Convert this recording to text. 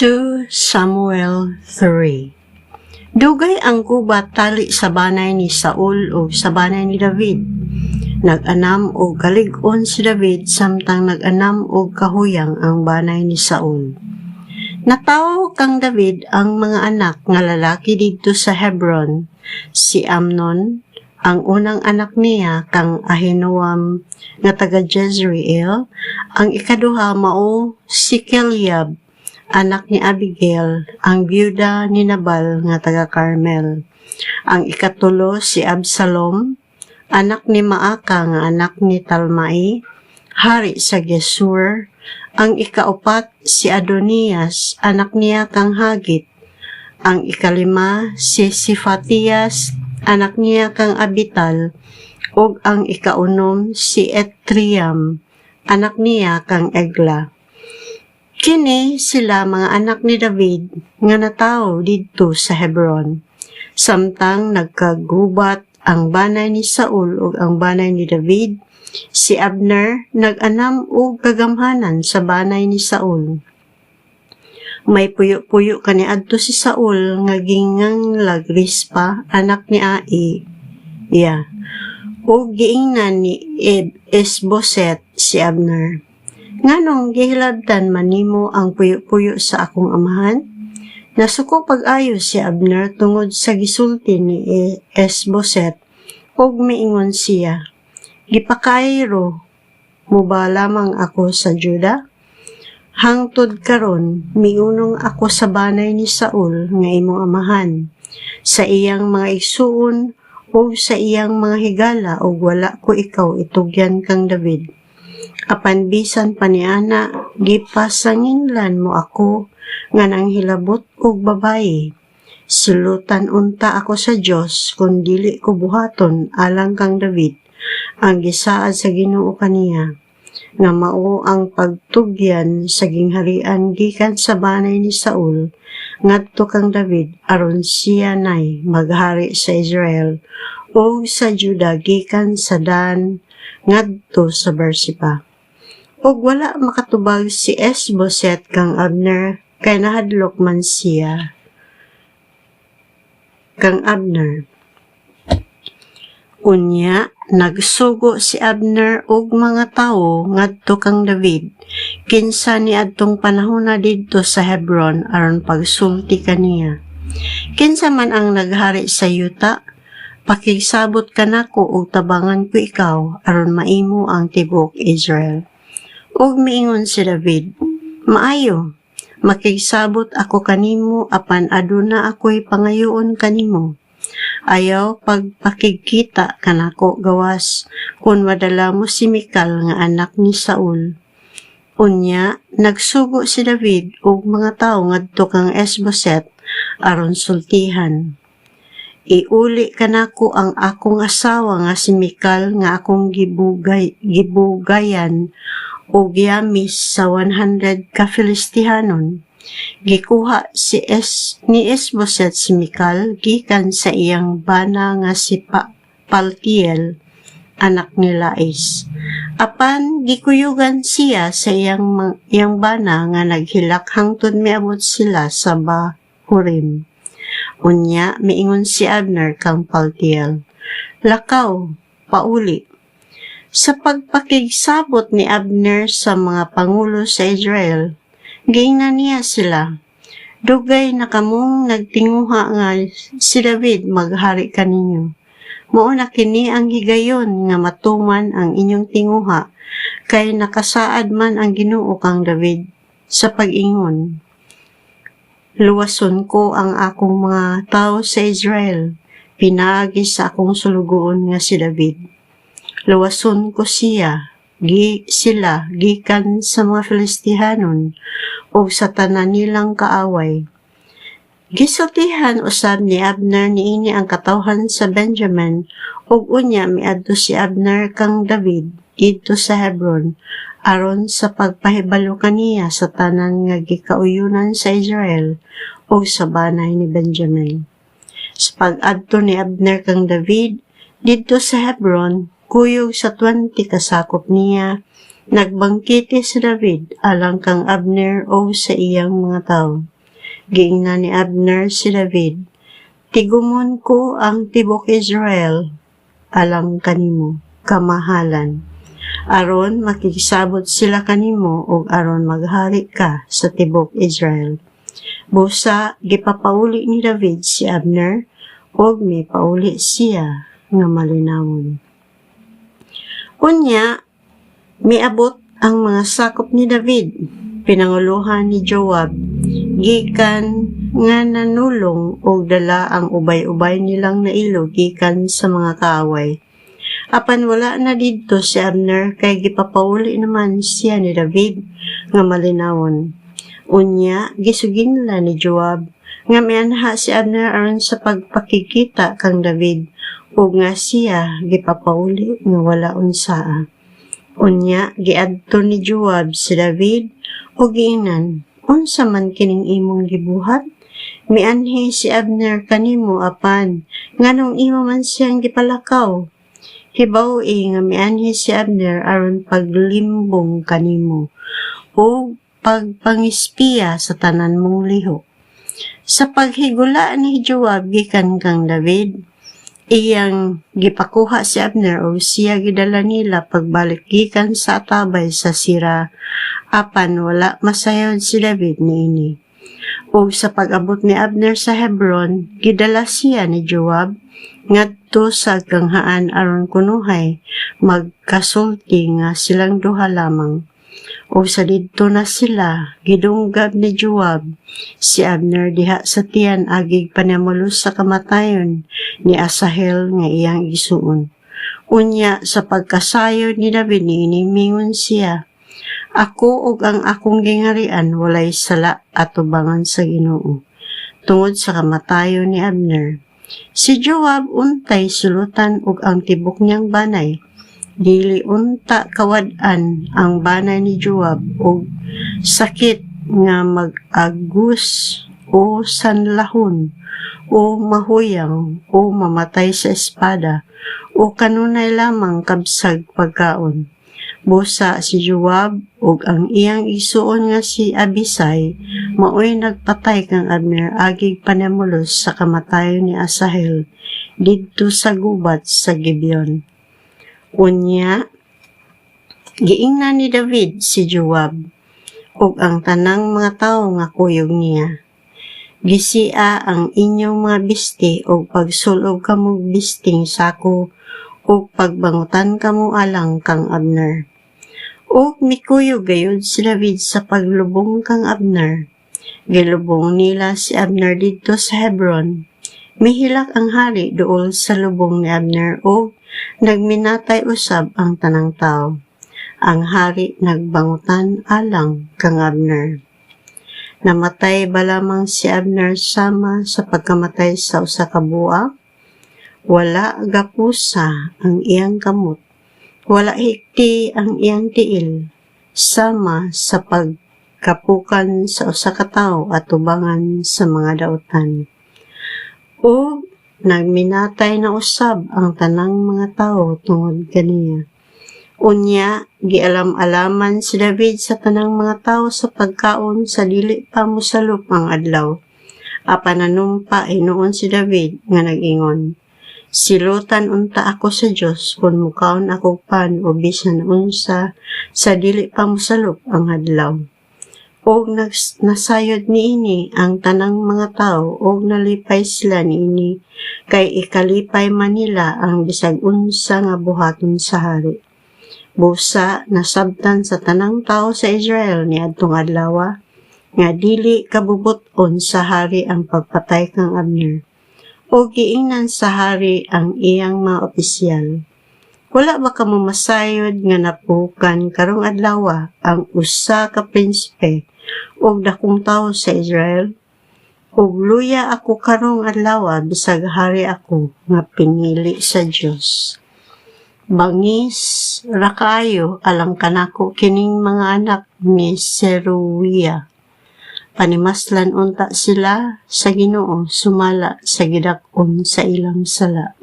2 Samuel 3. Dugay ang gubat tali sa banay ni Saul o sa banay ni David. Nag-anam o kalig-on si David samtang nag-anam o kahuyang ang banay ni Saul. Natawo kang David ang mga anak nga lalaki didto sa Hebron, si Amnon, ang unang anak niya kang Ahinoam nga taga Jezreel, ang ikaduha mao si Keliab, anak ni Abigail, ang byuda ni Nabal nga taga Carmel. Ang ikatulo si Absalom, anak ni Maaka nga anak ni Talmai, hari sa Gesur. Ang ikaupat si Adonias, anak niya kang Hagit. Ang ikalima si Sifatias, anak niya kang Abital. Ug ang ikaunom si Etriam, anak niya kang Egla. Kini sila mga anak ni David nga natawo didto sa Hebron. Samtang nagkagubat ang banay ni Saul ug ang banay ni David, si Abner nag-anam og kagamhanan sa banay ni Saul. May puyo-puyo kaniadto si Saul nga gingang Rispa, anak ni Ai. Ug giingnan ni Isboset si Abner. Nganong gihilabtan man nimo ang puyo-puyo sa akong amahan? Nasuko pag-ayo si Abner tungod sa gisulti ni Isboset ug miingon siya, "Gipakayro mo ba lamang ako sa Juda? Hangtod karon miunong ako sa banay ni Saul nga imong amahan, sa iyang mga igsuon o sa iyang mga higala ug wala ko ikaw itugyan kang David. Apan bisan paniana, gipasanginlan mo ako nga nang hilabot og babayi. Silutan unta ako sa Dios kung dili ko buhaton alang kang David, ang gisaad sa Ginoo kaniya, nga mao ang pagtugyan sa gingharian gikan sa banay ni Saul ngadto kang David aron siya nay maghari sa Israel o sa Juda gikan sa Dan ngadto sa Berseba." Og wala makatubag si Isboset kang Abner kay nahadlok man siya kang Abner. Unya nagsugo si Abner og mga tawo ngadto kang David kinsa niadtong panahon na didto sa Hebron aron pagsulti kaniya. Kinsa man ang naghari sa yuta, pakigsabot kanako og tabangan ko ikaw aron maimo ang tibok Israel. Ug miingon si David, "Maayo, makigsabot ako kanimo apan aduna ako'y pangayoon kanimo. Ayaw pagpakigkita kanako gawas kun madala mo si Mikal nga anak ni Saul." Unya nagsugo si David og mga tawo ngadto kang Isboset aron sultihan. "Iuli kanako ang akong asawa nga si Mikal nga akong gibugayan o giamis sa 100 ka Filistihanon." Gikuha ni Isboset si Mikal gikan sa iyang bana nga si Paltiel, anak ni Lais. Apan gikuyugan siya sa iyang bana nga naghilak hangtod miabot sila sa Bahurim. Unya miingon si Abner kang Paltiel, "Lakaw, pauli." Sa pagpakigsabot ni Abner sa mga pangulo sa Israel, giingnan niya sila, "Dugay na kamong nagtinguha nga si David maghari kaninyo. Mao na kini ang higayon nga matuman ang inyong tinguha, kay nakasaad man ang Ginoo kang David sa pag-ingon, luwason ko ang akong mga tawo sa Israel, pinaagi sa akong sulugoon nga si David. Luwason ko sila gikan sa mga Filistihanon o sa tanan nilang kaaway." Gisultihan usab ni Abner niini ang katawhan sa Benjamin ug unya miadto si Abner kang David didto sa Hebron aron sa pagpahibalo kaniya sa tanan nga gikauyunan sa Israel o sa banay ni Benjamin. Sa pag-adto ni Abner kang David didto sa Hebron, kuyog sa 20 kasakop niya, nagbangkite si David alang kang Abner o sa iyang mga tao. giingnan ni Abner si David, "Tigumon ko ang tibok Israel, alang kanimo, kamahalan. Aron makikisabot sila kanimo ug aron maghari ka sa tibok Israel." Busa, gipapauli ni David si Abner, ug may pauli siya nga malinawon. Unya, miabot ang mga sakop ni David, pinanguluhan ni Joab, gikan nga nanulong og dala ang ubay-ubay nilang nailo gikan sa mga kaaway. Apan wala na didto si Abner kay gipapauli naman siya ni David nga malinawon. Unya, gisugin nila ni Joab nga mianha si Abner aron sa pagpakikita kang David ug nga siya gipapauli nga wala unsaa. Unya, giadto ni Joab si David ug giingnan, "Unsa man kining imong gibuhat? Mianhi si Abner kanimo apan nganong imo man siyang gipalakaw? Hibaw-i nga mianhi si Abner aron paglimbong kanimo ug pagpangispiya sa tanan mong liho." Sa paghigula ni Joab gikan kang David, iyang gipakuha si Abner o siya gidala nila pagbalik gikan sa atabay sa Sira, apan wala masayod si David niini. O sa pag-abot ni Abner sa Hebron, gidala siya ni Joab ngadto sa ganghaan aron kunuhay magkasulti nga silang duha lamang. O sa didto na sila, gidunggab ni Joab si Abner diha sa tiyan agig panamulos sa kamatayon ni Asahel nga iyang isuon. Unya, sa pagkasayod ni David niini mingon siya, "Ako ug ang akong gingarian walay sala atubangan sa Ginoo." Tungod sa kamatayon ni Abner, si Joab untay sulutan ug ang tibok niyang banay. Dili unta kawad-an ang banay ni Joab og sakit nga mag-agus o sanlahon o mahuyang o mamatay sa espada o kanunay lamang kabsag pagkaon. Busa si Joab ug ang iyang isuon nga si Abisai maoy nagpatay kang Abner agig panamulos sa kamatayon ni Asahel didto sa gubat sa Gibeon. Unya, giingnan ni David si Joab ug ang tanang mga tawo nga kuyog niya, "Gisia ang inyong mga bisti ug pagsulog kamong bisting sako ug pagbangutan kamo alang kang Abner." Ug mikuyog gayud si David sa paglubong kang Abner. Gilubong nila si Abner didto sa Hebron. Mihilak ang hari duol sa lubong ni Abner ug nagminatay usab ang tanang tao. Ang hari nagbangutan alang kang Abner. Namatay ba lamang si Abner sama sa pagkamatay sa usa ka buak? Wala gapusa ang iyang kamot. Wala hikti ang iyang tiil. Sama sa pagkapukan sa usa ka tawo atubangan sa mga daotan. O nagminatay na usab ang tanang mga tawo tungod kaniya. Unya, gialam-alaman si David sa tanang mga tawo sa pagkaon sa dili pa mosalop ang adlaw. Apan nanumpa hinuon si David nga nag-ingon, "Silutan unta ako sa Dios kung mukaon ako pan o bisan unsa sa dili pa mosalop ang adlaw." Og nasayod niini ang tanang mga tao og nalipay sila niini kay ikalipay man nila ang bisag unsa nga buhaton sa hari. Busa nasabtan sa tanang tao sa Israel niadtong adlaw nga dili kabubuton sa hari ang pagpatay kang Abner. Og giingnan sa hari ang iyang mga opisyal, "Wala ba kamo masayod nga napukan karong adlaw ang usa ka prinsipe og dakong tawo sa Israel? Ug luya ako karong adlaw bisag hari ako nga pinili sa Dios. Bangis ra kaayo alang kanako kining mga anak ni Seruia. Panimaslan unta sila sa Ginoo sumala sa gidak-on sa ilang sala."